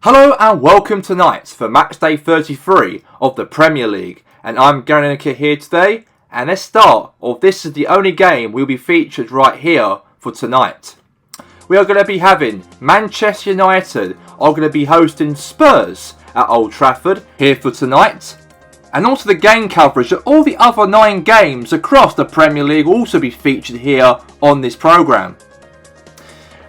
Hello and welcome tonight for Matchday 33 of the Premier League, and I'm Gary Lineker here today, and let's start, this is the only game we'll be featured right here for tonight. We are going to be having Manchester United are going to be hosting Spurs at Old Trafford here for tonight, and also the game coverage of all the other 9 games across the Premier League will also be featured here on this programme.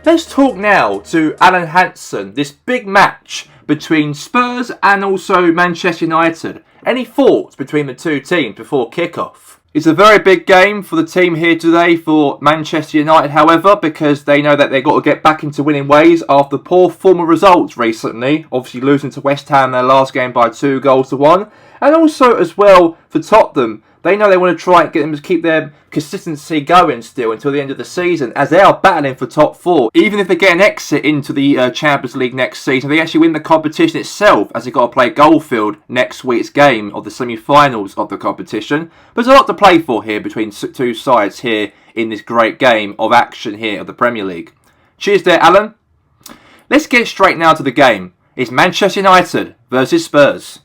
Let's talk now to Alan Hansen, this big match between Spurs and also Manchester United. Any thoughts between the two teams before kick-off? It's a very big game for the team here today for Manchester United, however, because they know that they've got to get back into winning ways after poor form of results recently. Obviously losing to West Ham in their last game by 2-1. And also as well for Tottenham. They know they want to try and get them to keep their consistency going still until the end of the season, as they are battling for top 4. Even if they get an exit into the Champions League next season, they actually win the competition itself, as they've got to play Goldfield next week's game of the semi-finals of the competition. But there's a lot to play for here between two sides here in this great game of action here of the Premier League. Cheers there, Alan. Let's get straight now to the game. It's Manchester United versus Spurs.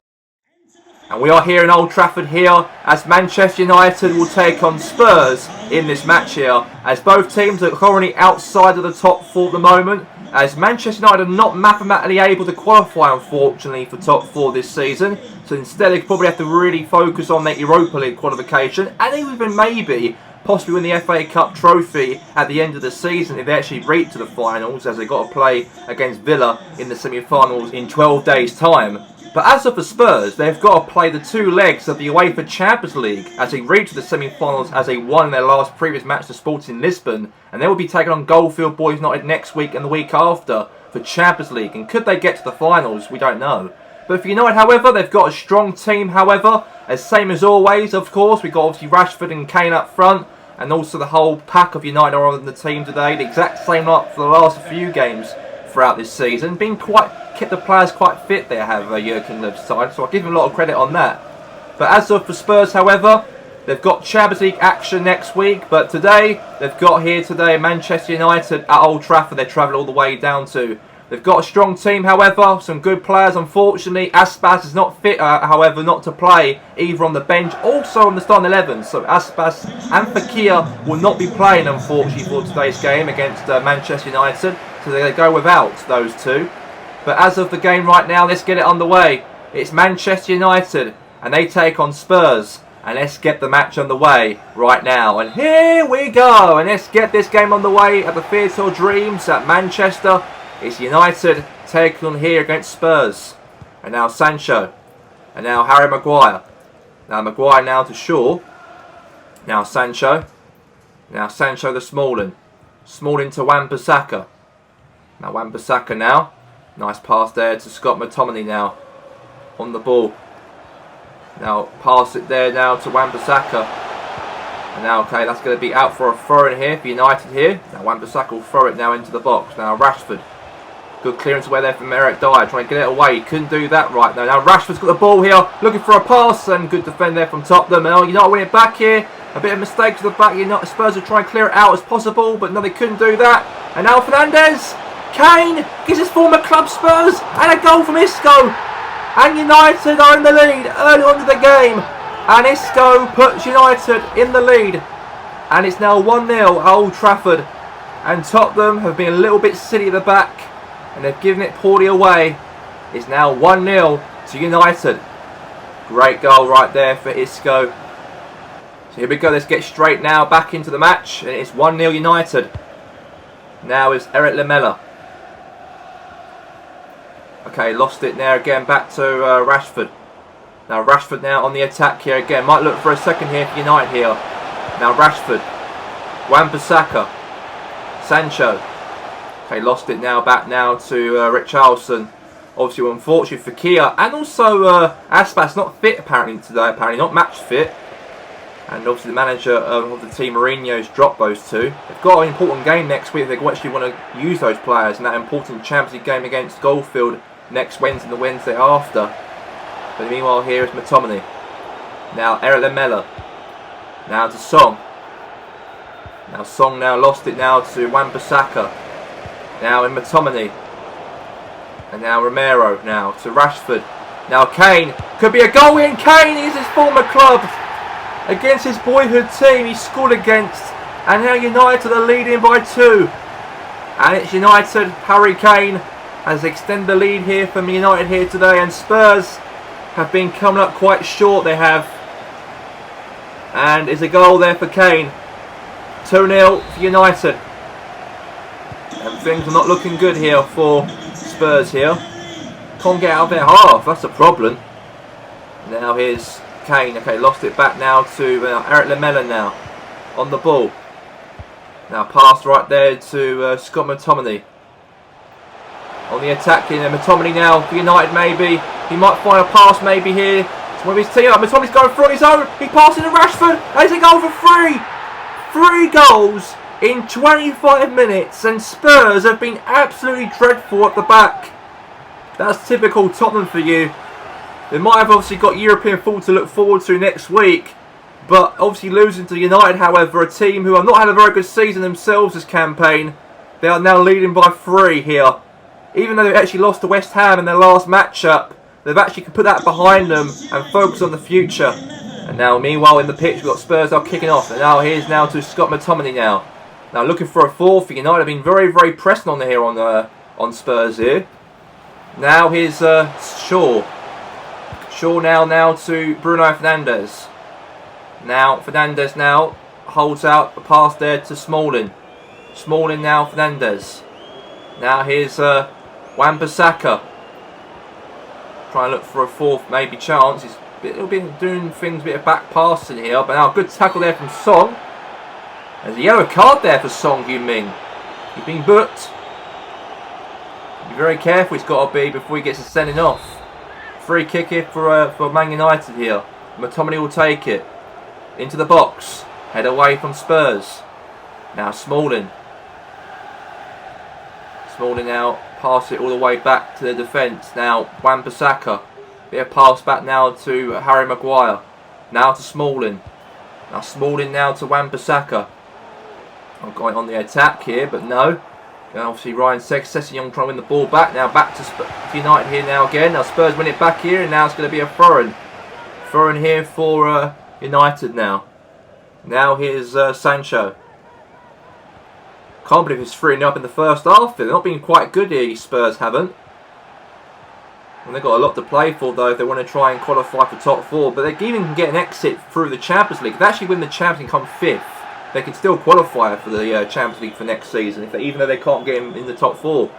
And we are here in Old Trafford here as Manchester United will take on Spurs in this match here, as both teams are currently outside of the top 4 at the moment, as Manchester United are not mathematically able to qualify unfortunately for top 4 this season, so instead they probably have to really focus on their Europa League qualification and even maybe possibly win the FA Cup trophy at the end of the season if they actually reach to the finals, as they've got to play against Villa in the semi-finals in 12 days time. But as of the Spurs, they've got to play the 2 legs of the UEFA Champions League as they reach the semi-finals as they won their last previous match to Sporting Lisbon, and they will be taking on Goldfield Boys United next week and the week after for Champions League. And could they get to the finals? We don't know. But for United, however, they've got a strong team, however, as same as always, of course. We've got obviously Rashford and Kane up front, and also the whole pack of United are on the team today. The exact same up for the last few games throughout this season. Kept the players quite fit there, have Jurgen Klopp's side, so I'll give him a lot of credit on that. But as for Spurs, however, they've got Champions League action next week, but today, they've got here today Manchester United at Old Trafford. They travel all the way down to. They've got a strong team, however, some good players. Unfortunately, Aspas is not fit, however, not to play either on the bench, also on the starting 11. So Aspas and Fekir will not be playing, unfortunately, for today's game against Manchester United. So they go without those two. But as of the game right now, let's get it underway. It's Manchester United, and they take on Spurs. And let's get the match underway right now. And here we go. And let's get this game underway at the Theatre of Dreams at Manchester. It's United taking on here against Spurs. And now Sancho. And now Harry Maguire. Now Maguire now to Shaw. Now Sancho. Now Sancho to Smalling. Smalling to Wan-Bissaka. Now Wan-Bissaka now. Nice pass there to Scott McTominay now. On the ball. Now pass it there now to Wan-Bissaka. And now, okay, that's going to be out for a throw-in here for United here. Now Wan-Bissaka will throw it now into the box. Now Rashford. Good clearance away there from Eric Dyer. Trying to get it away. Couldn't do that right now. Now Rashford's got the ball here. Looking for a pass. And good defend there from Tottenham. And United win it back here. A bit of mistake to the back. United Spurs will try and clear it out as possible. But no, they couldn't do that. And now Fernandes. Kane gives his former club Spurs. And a goal from Isco. And United are in the lead early on in the game. And Isco puts United in the lead. And it's now 1-0 at Old Trafford. And Tottenham have been a little bit silly at the back. And they've given it poorly away. It's now 1-0 to United. Great goal right there for Isco. So here we go. Let's get straight now back into the match. And it's 1-0 United. Now is Eric Lamela. Okay, lost it there again, back to Rashford. Now Rashford now on the attack here again. Might look for a second here for United here. Now Rashford. Wan-Bissaka. Sancho. Okay, lost it now, back now to Richarlison. Obviously, unfortunately for Fekir. And also Aspas not fit apparently today, apparently not match fit. And obviously the manager of the team, Mourinho's dropped those two. They've got an important game next week if they actually want to use those players in that important Champions League game against Goldfield next Wednesday and the Wednesday after. But meanwhile here is McTominay. Now Eric Lamela. Now to Song. Now Song now lost it now to Wan-Bissaka. Now in McTominay. And now Romero now to Rashford. Now Kane. Could be a goal in. Kane is his former club. Against his boyhood team he scored against. And now United are leading by 2. And it's United. Harry Kane has extended the lead here from United here today. And Spurs have been coming up quite short, they have. And it's a goal there for Kane. 2-0 for United. And things are not looking good here for Spurs here. Can't get out of their half, that's a problem. Now here's Kane. Okay, lost it back now to Eric Lamela now. On the ball. Now pass right there to Scott McTominay. On the attack here, McTominay now for United maybe. He might find a pass maybe here. It's one of his team up. McTominay's going through on his own. He passes to Rashford. There's a goal for 3. 3 goals in 25 minutes, and Spurs have been absolutely dreadful at the back. That's typical Tottenham for you. They might have obviously got European football to look forward to next week, but obviously losing to United, however, a team who have not had a very good season themselves this campaign, they are now leading by 3 here. Even though they actually lost to West Ham in their last matchup, they've actually put that behind them and focus on the future. And now, meanwhile, in the pitch, we've got Spurs now kicking off. And now here's now to Scott McTominay now. Now looking for a 4th for United. Have been very, very pressing on here on Spurs here. Now here's Shaw. Shaw now to Bruno Fernandes. Now Fernandes now holds out the pass there to Smalling. Smalling now Fernandes. Now here's Wan-Bissaka. Trying to look for a 4th maybe chance. He'll be doing things a bit of back passing here. But now good tackle there from Song. There's a yellow card there for Song Heung-min. He's been booked. Be very careful he's got to be before he gets a sending off. Free kick here for Man United here. McTominay will take it. Into the box. Head away from Spurs. Now Smalling. Smalling now pass it all the way back to the defence. Now Wan-Bissaka. Bit of pass back now to Harry Maguire. Now to Smalling. Now Smalling now to Wan-Bissaka. I'm going on the attack here, but no. And obviously Ryan Sessegnon trying to win the ball back. Now back to United here now again. Now Spurs win it back here, and now it's going to be a throw-in. Throw-in here for United now. Now here's Sancho. Can't believe it's 3-0 up in the first half. They're not being quite good here, Spurs haven't. And they've got a lot to play for though if they want to try and qualify for top 4. But they even can get an exit through the Champions League. If they actually win the Champions League and come 5th, they can still qualify for the Champions League for next season, even though they can't get in the top 4.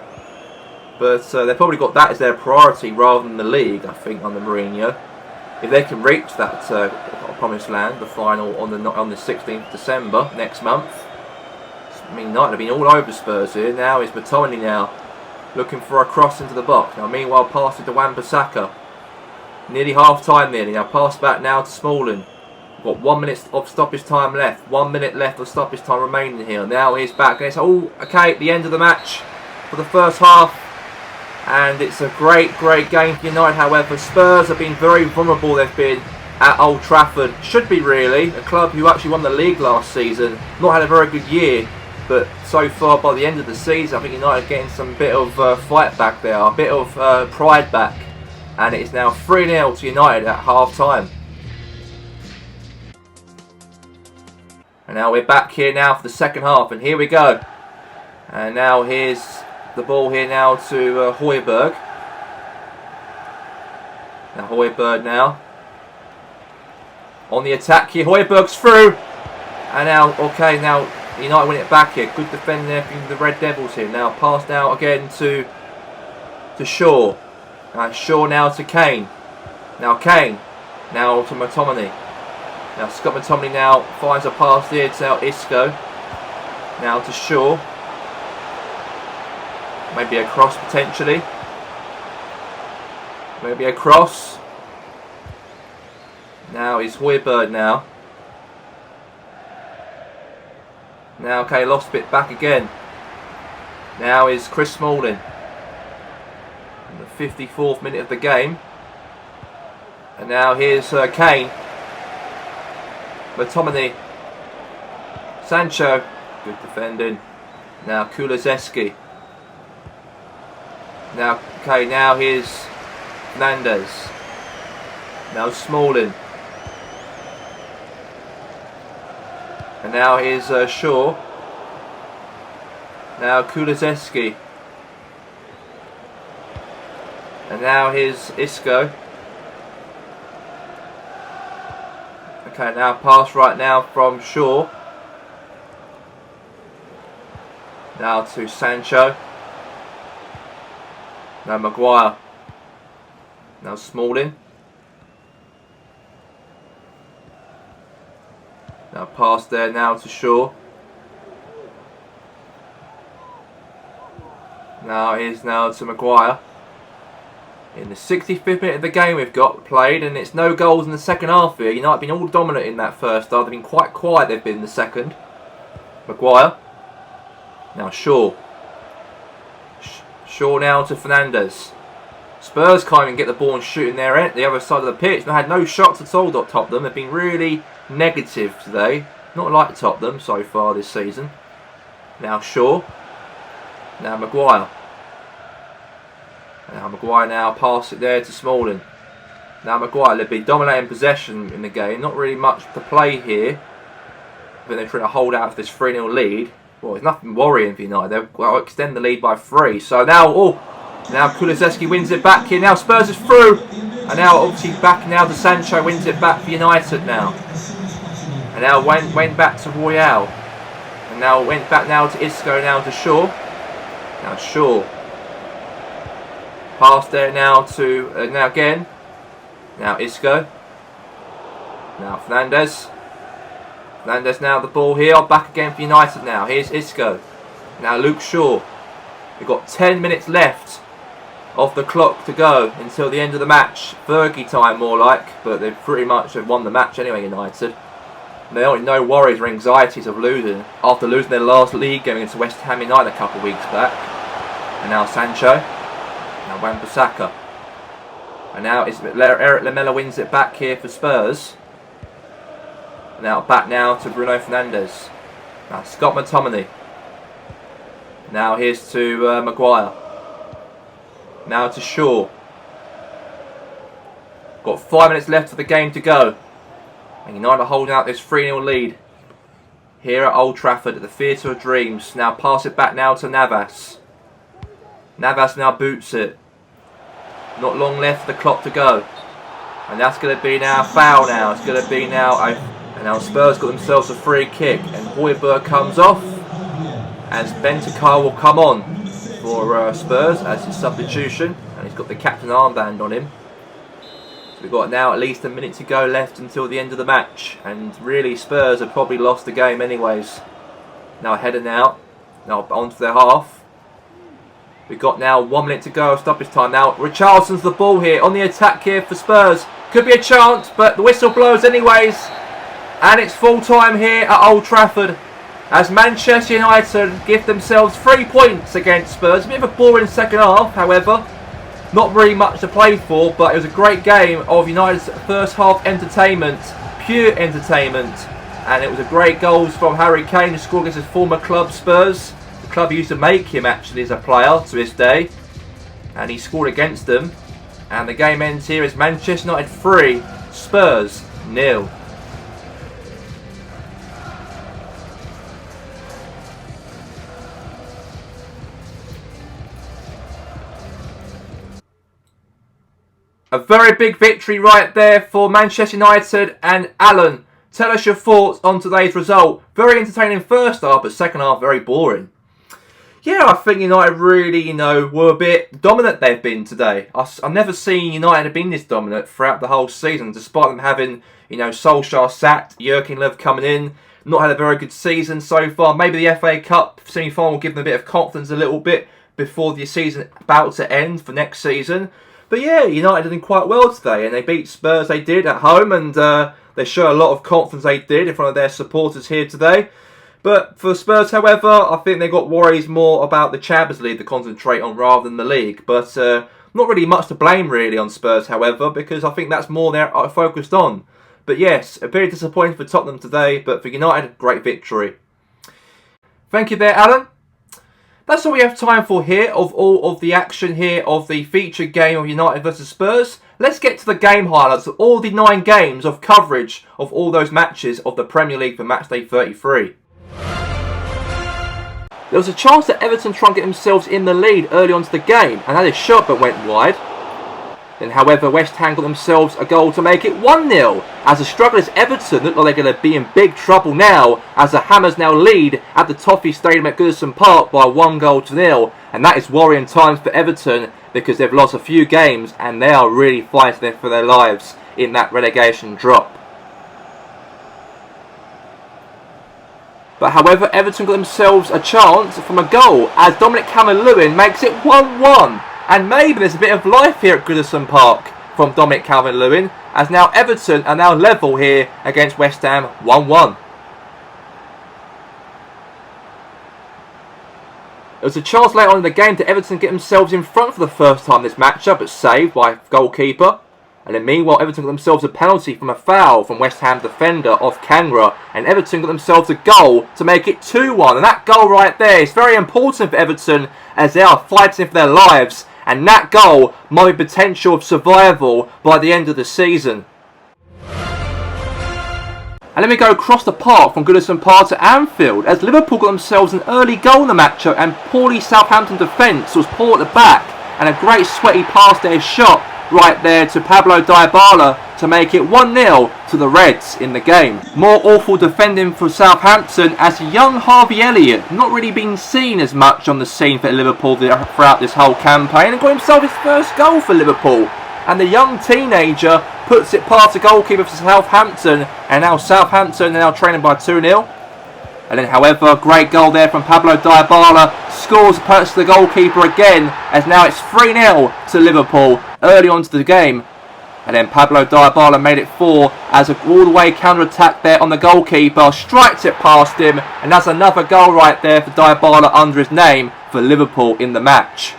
But they've probably got that as their priority rather than the league, I think, under Mourinho. If they can reach that promised land, the final on the 16th of December next month. I mean, United have been all over Spurs here. Now is Matoni now looking for a cross into the box. Now, meanwhile, passing to Wan-Bissaka. Nearly half time nearly. Now, pass back now to Smalling. We've got 1 minute of stoppage time left. 1 minute left of stoppage time remaining here. Now he's back. And it's all okay at the end of the match for the first half. And it's a great, great game for United. However, Spurs have been very vulnerable. They've been at Old Trafford. Should be really. A club who actually won the league last season. Not had a very good year. But so far, by the end of the season, I think United are getting some bit of fight back there. A bit of pride back. And it is now 3-0 to United at half time. And now we're back here now for the second half. And here we go. And now here's the ball here now to Højbjerg. Now Højbjerg now. On the attack here. Højbjerg's through. And now, okay, now United win it back here. Good defending there from the Red Devils here. Now pass now again to Shaw. Shaw now to Kane. Now Kane. Now to McTominay. Now Scott McTominay now finds a pass here to Isco. Now to Shaw. Maybe a cross potentially. Maybe a cross. Now is Højbjerg now. Now, okay, lost a bit back again. Now is Chris Smalling. In the 54th minute of the game. And now here's Kane. McTominay. Sancho. Good defending. Now Kulusevski. Now, okay, now here's Fernandez. Now Smalling. And now here's Shaw. Now Kulusevski. And now here's Isco. Okay, now pass right now from Shaw. Now to Sancho. Now Maguire. Now Smalling. Now pass there now to Shaw. Now here's now to Maguire. In the 65th minute of the game we've got played, and it's no goals in the second half here. United have been all dominant in that first half. They've been quite quiet, they've been in the second. Maguire. Now Shaw. Shaw now to Fernandez. Spurs can't even get the ball and shoot in their end, the other side of the pitch. They had no shots at all at Tottenham. They've been really negative today. Not like Tottenham so far this season. Now Shaw. Now Maguire. Now Maguire now pass it there to Smalling. Now Maguire, they've been dominating possession in the game. Not really much to play here. But they're trying to hold out for this 3-0 lead. Well, there's nothing worrying for United. They'll extend the lead by 3. So now, now Kulusevski wins it back here. Now Spurs is through. And now obviously back now to Sancho, wins it back for United now. And now went back to Royale. And now went back now to Isco, now to Shaw. Now Shaw. Pass there now to, now again. Now Isco. Now Fernandez. Fernandez now the ball here. Back again for United now. Here's Isco. Now Luke Shaw. We've got 10 minutes left off the clock to go until the end of the match. Fergie time more like. But they've pretty much won the match anyway, United. They don't have no worries or anxieties of losing. After losing their last league game against West Ham United a couple of weeks back. And now Sancho. Now Wan-Bissaka. And now Eric Lamela wins it back here for Spurs. Now back now to Bruno Fernandes. Now Scott McTominay. Now here's to Maguire. Now to Shaw. Got 5 minutes left of the game to go. And United are holding out this 3-0 lead. Here at Old Trafford at the Theatre of Dreams. Now pass it back now to Navas. Navas now boots it. Not long left for the clock to go. And that's going to be now a foul now. It's going to be now and now Spurs got themselves a free kick. And Højbjerg comes off. As Bentancur will come on for Spurs as his substitution. And he's got the captain armband on him. So we've got now at least a minute to go left until the end of the match. And really Spurs have probably lost the game anyways. Now a header now. Now onto their half. We've got now 1 minute to go, stoppage time. Now Richarlison's the ball here on the attack here for Spurs. Could be a chance, but the whistle blows anyways. And it's full time here at Old Trafford. As Manchester United give themselves 3 points against Spurs. A bit of a boring second half, however. Not really much to play for, but it was a great game of United's first half entertainment. Pure entertainment. And it was a great goals from Harry Kane, who scored against his former club Spurs. The club used to make him actually as a player to this day, and he scored against them. And the game ends here as Manchester United 3, Spurs 0. A very big victory right there for Manchester United. And Alan, tell us your thoughts on today's result. Very entertaining first half, but second half very boring. Yeah, I think United really, were a bit dominant they've been today. I've never seen United have been this dominant throughout the whole season, despite them having, Solskjaer sacked, Jurgen Löw coming in, not had a very good season so far. Maybe the FA Cup semi-final will give them a bit of confidence a little bit before the season about to end for next season. But yeah, United did quite well today, and they beat Spurs, they did, at home, and they show a lot of confidence they did in front of their supporters here today. But for Spurs, however, I think they got worries more about the Champions League to concentrate on rather than the league. But not really much to blame really on Spurs, however, because I think that's more they're focused on. But yes, a very disappointing for Tottenham today, but for United, great victory. Thank you there, Alan. that's all we have time for here of all of the action here of the featured game of United versus Spurs. Let's get to the game highlights of all the 9 games of coverage of all those matches of the Premier League for Matchday 33. There was a chance that Everton tried to get themselves in the lead early on to the game and had a shot but went wide. Then, however, West Ham got themselves a goal to make it 1-0. As the strugglers Everton look like they're going to be in big trouble now, as the Hammers now lead at the Toffee Stadium at Goodison Park by 1-0. And that is worrying times for Everton because they've lost a few games and they are really fighting for their lives in that relegation drop. But however, Everton got themselves a chance from a goal as Dominic Calvert-Lewin makes it 1-1. And maybe there's a bit of life here at Goodison Park from Dominic Calvert-Lewin, as now Everton are now level here against West Ham 1-1. There was a chance later on in the game to Everton get themselves in front for the first time this matchup, but saved by goalkeeper. And then meanwhile, Everton got themselves a penalty from a foul from West Ham defender off Kangra. And Everton got themselves a goal to make it 2-1. And that goal right there is very important for Everton as they are fighting for their lives. And that goal might be potential of survival by the end of the season. And then we go across the park from Goodison Park to Anfield as Liverpool got themselves an early goal in the matchup and poorly Southampton defence was poor at the back. And a great sweaty pass there shot right there to Pablo Dybala to make it 1-0 to the Reds in the game. More awful defending for Southampton as young Harvey Elliott not really been seen as much on the scene for Liverpool throughout this whole campaign and got himself his first goal for Liverpool. And the young teenager puts it past the goalkeeper for Southampton, and now Southampton are now trailing by 2-0. And then, however, a great goal there from Pablo Dybala scores past the goalkeeper again, as now it's 3-0 to Liverpool early on to the game. And then Pablo Dybala made it 4 as an all-the-way counter-attack there on the goalkeeper, strikes it past him, and that's another goal right there for Dybala under his name for Liverpool in the match.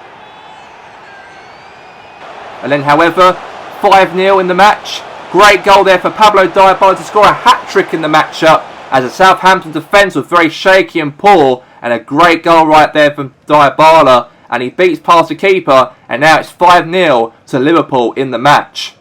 And then, however, 5-0 in the match. Great goal there for Pablo Dybala to score a hat-trick in the matchup, as the Southampton defence was very shaky and poor, and a great goal right there from Dybala, and he beats past the keeper, and now it's 5-0 to Liverpool in the match.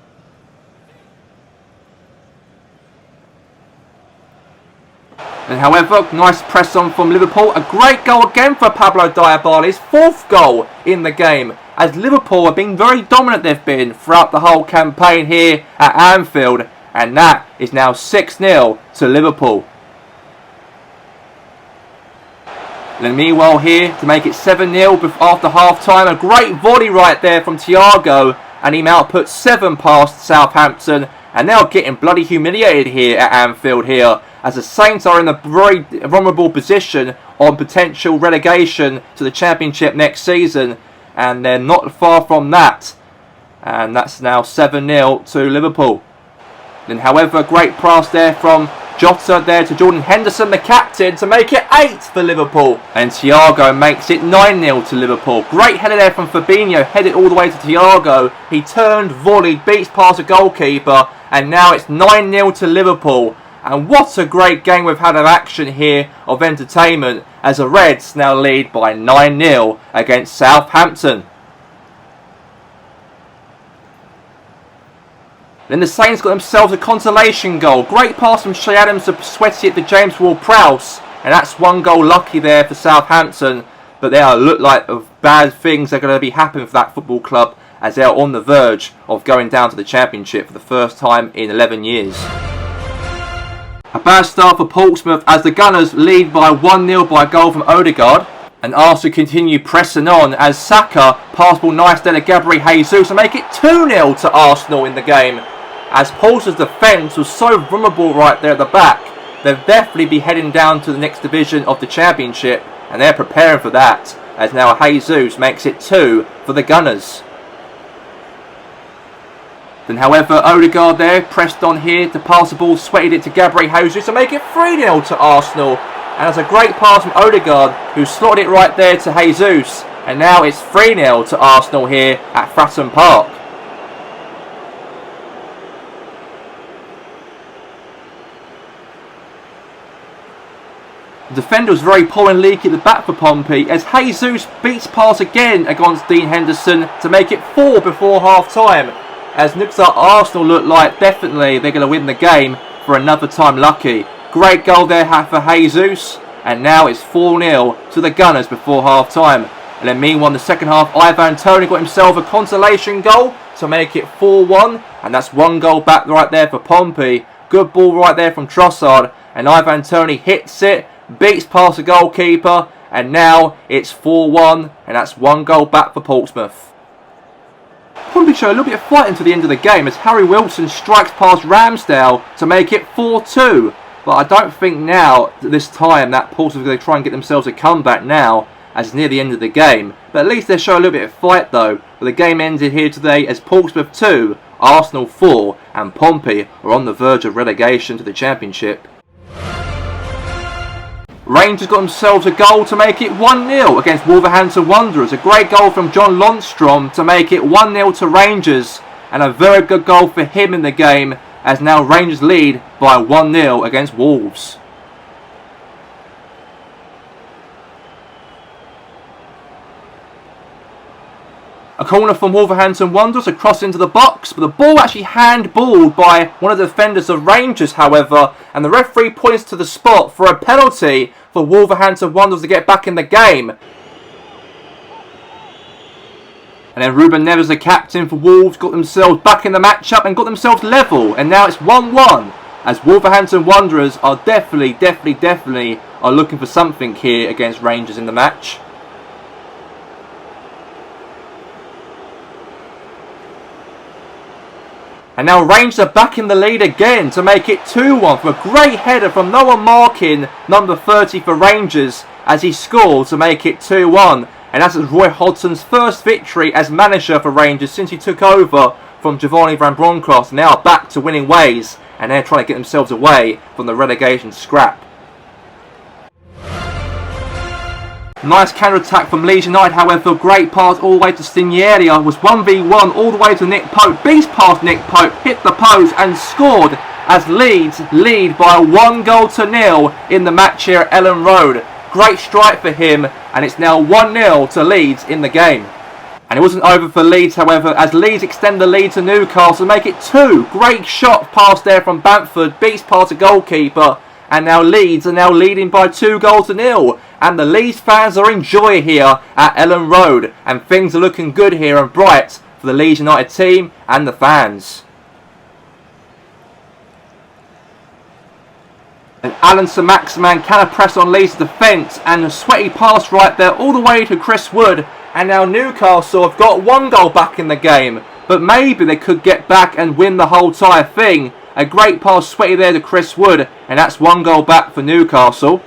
And however, nice press on from Liverpool, a great goal again for Pablo Dybala, his 4th goal in the game, as Liverpool have been very dominant they've been throughout the whole campaign here at Anfield, and that is now 6-0 to Liverpool. And then meanwhile here, to make it 7-0 after half-time, a great volley right there from Thiago, and he now puts 7 past Southampton, and they're getting bloody humiliated here at Anfield here, as the Saints are in a very vulnerable position on potential relegation to the Championship next season, and they're not far from that, and that's now 7-0 to Liverpool. Then however, great pass there from Jota there to Jordan Henderson, the captain, to make it 8 for Liverpool. And Thiago makes it 9-0 to Liverpool. Great header there from Fabinho, headed all the way to Thiago. He turned, volleyed, beats past the goalkeeper, and now it's 9-0 to Liverpool. And what a great game we've had of action here, of entertainment, as the Reds now lead by 9-0 against Southampton. Then the Saints got themselves a consolation goal. Great pass from Shea Adams to Sweaty it to James Ward-Prowse. And that's 1 goal lucky there for Southampton. But they look like bad things are going to be happening for that football club, as they are on the verge of going down to the Championship for the first time in 11 years. A bad start for Portsmouth as the Gunners lead by 1-0 by a goal from Odegaard. And Arsenal continue pressing on as Saka pass ball nice there to Gabriel Jesus and make it 2-0 to Arsenal in the game. As Portsmouth's defence was so vulnerable right there at the back, they'll definitely be heading down to the next division of the Championship, and they're preparing for that, as now Jesus makes it 2 for the Gunners. Then however, Odegaard there pressed on here to pass the ball, sweated it to Gabriel Jesus to make it 3-0 to Arsenal. And that's a great pass from Odegaard, who slotted it right there to Jesus, and now it's 3-0 to Arsenal here at Fratton Park. The defender was very poor and leaky at the back for Pompey as Jesus beats pass again against Dean Henderson to make it 4 before half time. As looks like Arsenal look like definitely they're going to win the game for another time lucky. Great goal there for Jesus, and now it's 4-0 to the Gunners before half time. And then meanwhile in the second half, Ivan Toney got himself a consolation goal to make it 4-1, and that's 1 goal back right there for Pompey. Good ball right there from Trossard, and Ivan Toney hits it, beats past the goalkeeper, and now it's 4-1, and that's 1 goal back for Portsmouth. Pompey show a little bit of fight until the end of the game as Harry Wilson strikes past Ramsdale to make it 4-2. But I don't think now, this time, that Portsmouth are going to try and get themselves a comeback now, as it's near the end of the game. But at least they show a little bit of fight though. But the game ended here today as Portsmouth 2, Arsenal 4, and Pompey are on the verge of relegation to the Championship. Rangers got themselves a goal to make it 1-0 against Wolverhampton Wanderers. A great goal from John Lundstrom to make it 1-0 to Rangers. And a very good goal for him in the game, as now Rangers lead by 1-0 against Wolves. A corner from Wolverhampton Wanderers, a cross into the box, but the ball actually handballed by one of the defenders of Rangers, however, and the referee points to the spot for a penalty for Wolverhampton Wanderers to get back in the game. And then Ruben Neves, the captain for Wolves, got themselves back in the matchup and got themselves level, and now it's 1-1, as Wolverhampton Wanderers are definitely are looking for something here against Rangers in the match. And now Rangers are back in the lead again to make it 2-1 from a great header from no one marking number 30 for Rangers as he scored to make it 2-1. And that's Roy Hodgson's first victory as manager for Rangers since he took over from Giovanni Van Bronckhorst. Now back to winning ways, and they're trying to get themselves away from the relegation scrap. Nice counter-attack from Leeds United, however, great pass all the way to Stigneria, was 1v1 all the way to Nick Pope, beats past Nick Pope, hit the post and scored as Leeds lead by 1-0 in the match here at Ellen Road. Great strike for him, and it's now 1-0 to Leeds in the game. And it wasn't over for Leeds, however, as Leeds extend the lead to Newcastle, make it 2. Great shot pass there from Bamford, beats past the goalkeeper, and now Leeds are now leading by 2-0. And the Leeds fans are in joy here at Ellen Road, and things are looking good here and bright for the Leeds United team and the fans. And Alan Saint-Maximin can press on Leeds' defence, and a sweaty pass right there all the way to Chris Wood. And now Newcastle have got 1 goal back in the game, but maybe they could get back and win the whole entire thing. A great pass sweaty there to Chris Wood, and that's 1 goal back for Newcastle.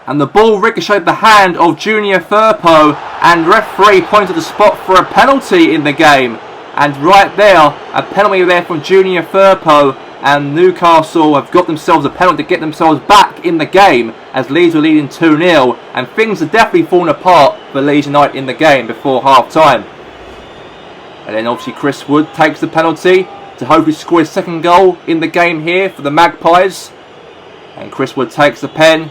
And the ball ricocheted the hand of Junior Firpo, and referee pointed the spot for a penalty in the game. And right there, a penalty there from Junior Firpo, and Newcastle have got themselves a penalty to get themselves back in the game as Leeds were leading 2-0, and things are definitely falling apart for Leeds United in the game before half time. And then obviously Chris Wood takes the penalty to hopefully score his 2nd goal in the game here for the Magpies. And Chris Wood takes the pen,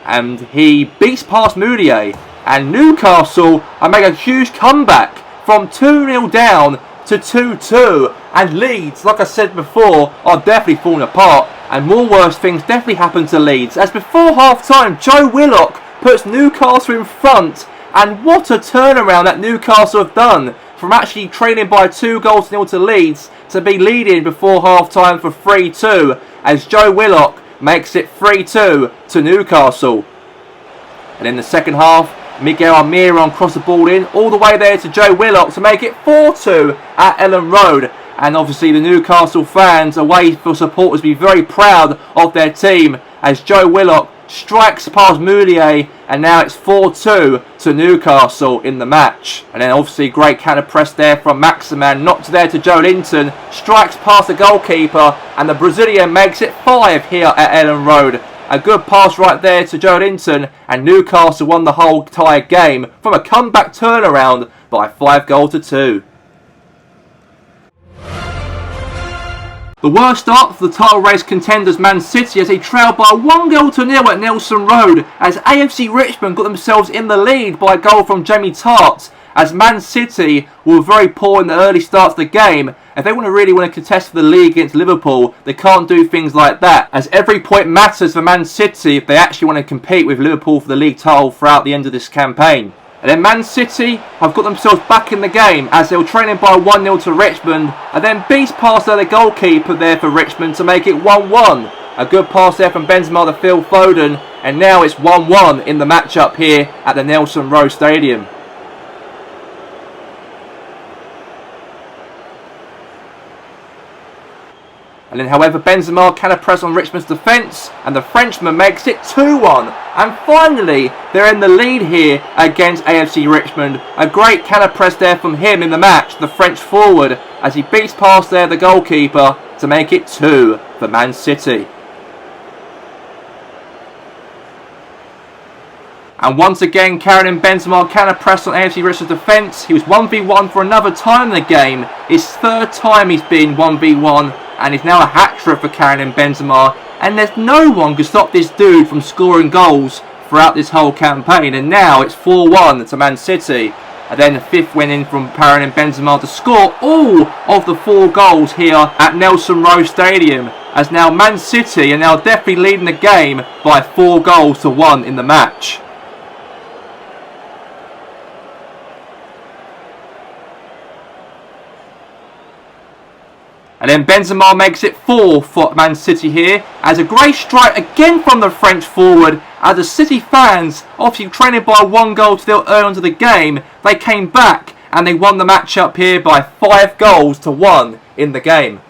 and he beats past Mounier, and Newcastle are making a huge comeback from 2-0 down to 2-2, and Leeds, like I said before, are definitely falling apart, and more worse things definitely happen to Leeds, as before half time Joe Willock puts Newcastle in front, and what a turnaround that Newcastle have done from actually trailing by 2-0 to Leeds to be leading before half time for 3-2, as Joe Willock makes it 3-2 to Newcastle. And in the second half, Miguel Almiron crossed the ball in all the way there to Joe Willock to make it 4-2 at Ellen Road. And obviously the Newcastle fans away for supporters be very proud of their team as Joe Willock strikes past Mounier, and now it's 4-2 to Newcastle in the match. And then obviously great counter press there from Maximan, knocked there to Joe Linton, strikes past the goalkeeper, and the Brazilian makes it 5 here at Ellen Road. A good pass right there to Joe Linton, and Newcastle won the whole entire game from a comeback turnaround by 5-2. The worst start for the title race contenders Man City as they trailed by 1-0 at Nelson Road as AFC Richmond got themselves in the lead by a goal from Jamie Tart, as Man City were very poor in the early start of the game. If they really want to contest for the league against Liverpool, they can't do things like that, as every point matters for Man City if they actually want to compete with Liverpool for the league title throughout the end of this campaign. And then Man City have got themselves back in the game as they were trailing by 1-0 to Richmond, and then beast pass there the goalkeeper there for Richmond to make it 1-1. A good pass there from Benzema to Phil Foden, and now it's 1-1 in the matchup here at the Nelson Road Stadium. And then, however, Benzema can press on Richmond's defence, and the Frenchman makes it 2-1. And finally, they're in the lead here against AFC Richmond. A great press there from him in the match, the French forward, as he beats past there the goalkeeper to make it 2 for Man City. And once again, Karim Benzema press on AFC Richmond's defence. He was 1v1 for another time in the game. His third time he's been 1v1. And it's now a hat-trick for Karim Benzema. And there's no one can stop this dude from scoring goals throughout this whole campaign. And now it's 4-1 to Man City. And then the fifth win in from Karim Benzema to score all of the 4 goals here at Nelson Road Stadium. As now Man City are now definitely leading the game by 4-1 in the match. And then Benzema makes it 4 for Man City here, as a great strike again from the French forward, as the City fans, obviously trailing by 1-0 early into the game, they came back and they won the match up here by 5-1 in the game.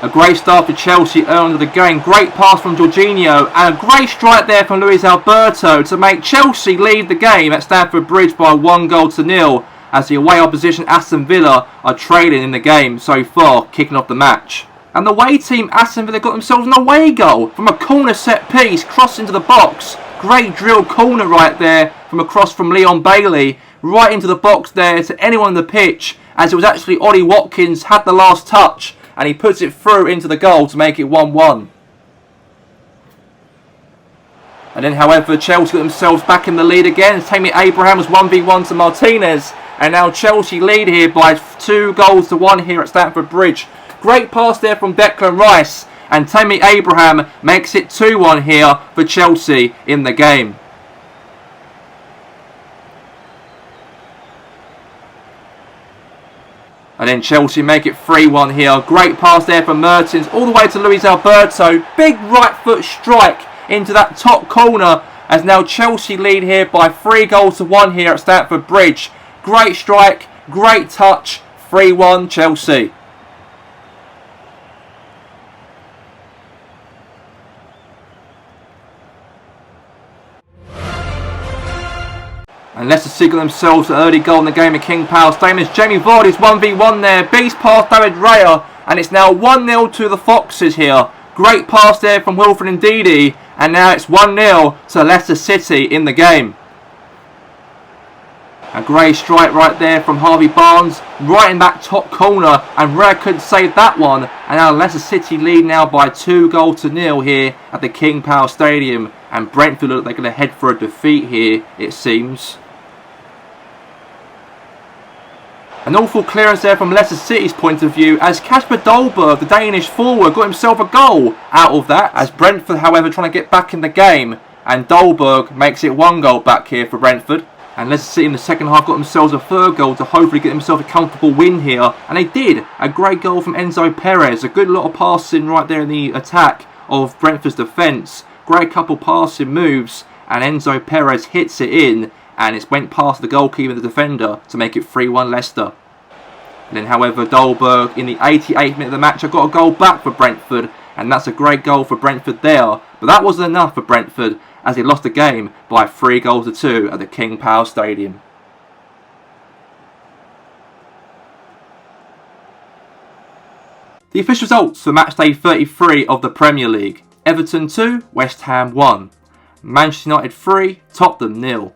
A great start for Chelsea early into the game. Great pass from Jorginho and a great strike there from Luis Alberto to make Chelsea lead the game at Stamford Bridge by 1-0 as the away opposition Aston Villa are trailing in the game so far, kicking off the match. And the away team Aston Villa got themselves an away goal from a corner set piece, crossed into the box. Great drill corner right there from a cross from Leon Bailey, right into the box there to anyone on the pitch, as it was actually Ollie Watkins had the last touch. And he puts it through into the goal to make it 1-1. And then, however, Chelsea got themselves back in the lead again. Tammy Abraham was 1v1 to Martinez. And now Chelsea lead here by 2-1 here at Stamford Bridge. Great pass there from Declan Rice. And Tammy Abraham makes it 2-1 here for Chelsea in the game. And then Chelsea make it 3-1 here. Great pass there from Mertens all the way to Luis Alberto. Big right foot strike into that top corner as now Chelsea lead here by 3-1 here at Stamford Bridge. Great strike, great touch, 3-1 Chelsea. And Leicester City got themselves an early goal in the game at King Power Stadium as Jamie Vardy's 1v1 there. Beast pass David Raya. And it's now 1-0 to the Foxes here. Great pass there from Wilfred Ndidi. And now it's 1-0 to Leicester City in the game. A great strike right there from Harvey Barnes. Right in that top corner. And Raya couldn't save that one. And now Leicester City lead now by 2-0 here at the King Power Stadium. And Brentford look like they're going to head for a defeat here, it seems. An awful clearance there from Leicester City's point of view as Kasper Dolberg, the Danish forward, got himself a goal out of that. As Brentford, however, trying to get back in the game. And Dolberg makes it 1 goal back here for Brentford. And Leicester City in the second half got themselves a 3rd goal to hopefully get themselves a comfortable win here. And they did. A great goal from Enzo Perez. A good lot of passing right there in the attack of Brentford's defence. Great couple passing moves. And Enzo Perez hits it in. And it went past the goalkeeper and the defender to make it 3-1 Leicester. And then, however, Dolberg in the 88th minute of the match got a goal back for Brentford. And that's a great goal for Brentford there. But that wasn't enough for Brentford as they lost the game by 3-2 at the King Power Stadium. The official results for Matchday 33 of the Premier League. Everton 2, West Ham 1. Manchester United 3, Tottenham 0.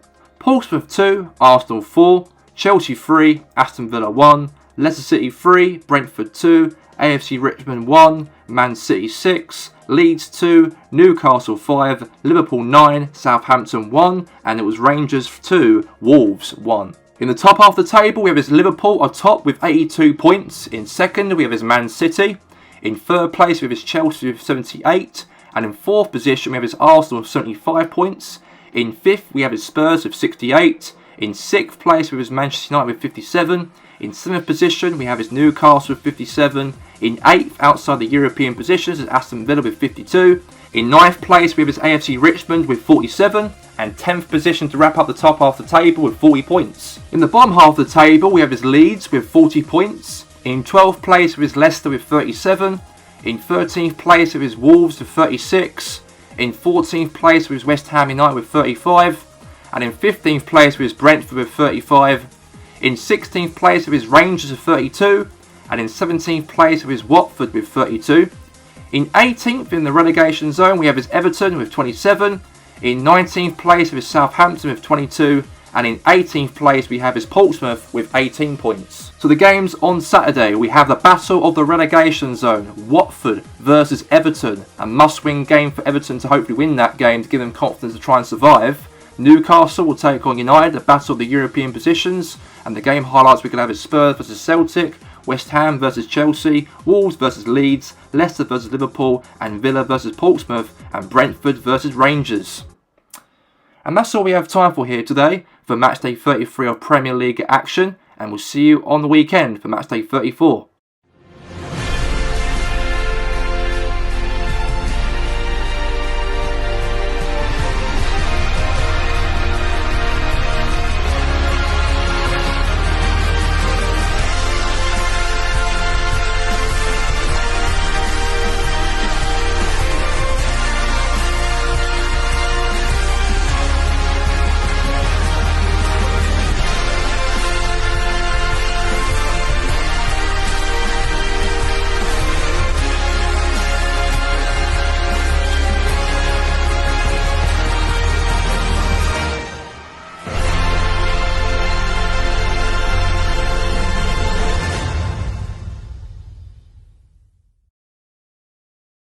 Portsmouth 2, Arsenal 4, Chelsea 3, Aston Villa 1, Leicester City 3, Brentford 2, AFC Richmond 1, Man City 6, Leeds 2, Newcastle 5, Liverpool 9, Southampton 1, and it was Rangers 2, Wolves 1. In the top half of the table, we have his Liverpool atop with 82 points. In second, we have his Man City. In third place, we have his Chelsea with 78. And in fourth position, we have his Arsenal with 75 points. In fifth, we have his Spurs with 68. In sixth place, we have his Manchester United with 57. In seventh position, we have his Newcastle with 57. In eighth, outside the European positions, is Aston Villa with 52. In ninth place, we have his AFC Richmond with 47. And 10th position to wrap up the top half of the table with 40 points. In the bottom half of the table, we have his Leeds with 40 points. In 12th place, we have his Leicester with 37. In 13th place, we have his Wolves with 36. In 14th place, we have his West Ham United with 35. And in 15th place, we have his Brentford with 35. In 16th place, we have his Rangers with 32. And in 17th place, we have his Watford with 32. In 18th, in the relegation zone, we have his Everton with 27. In 19th place, we have Southampton with 22. And in 18th place, we have his Portsmouth with 18 points. So the games on Saturday, we have the battle of the relegation zone. Watford versus Everton. A must-win game for Everton to hopefully win that game to give them confidence to try and survive. Newcastle will take on United, the battle of the European positions. And the game highlights we can have is Spurs versus Celtic, West Ham versus Chelsea, Wolves versus Leeds, Leicester versus Liverpool, and Villa versus Portsmouth, and Brentford versus Rangers. And that's all we have time for here today for Matchday 33 of Premier League action, and we'll see you on the weekend for Matchday 34.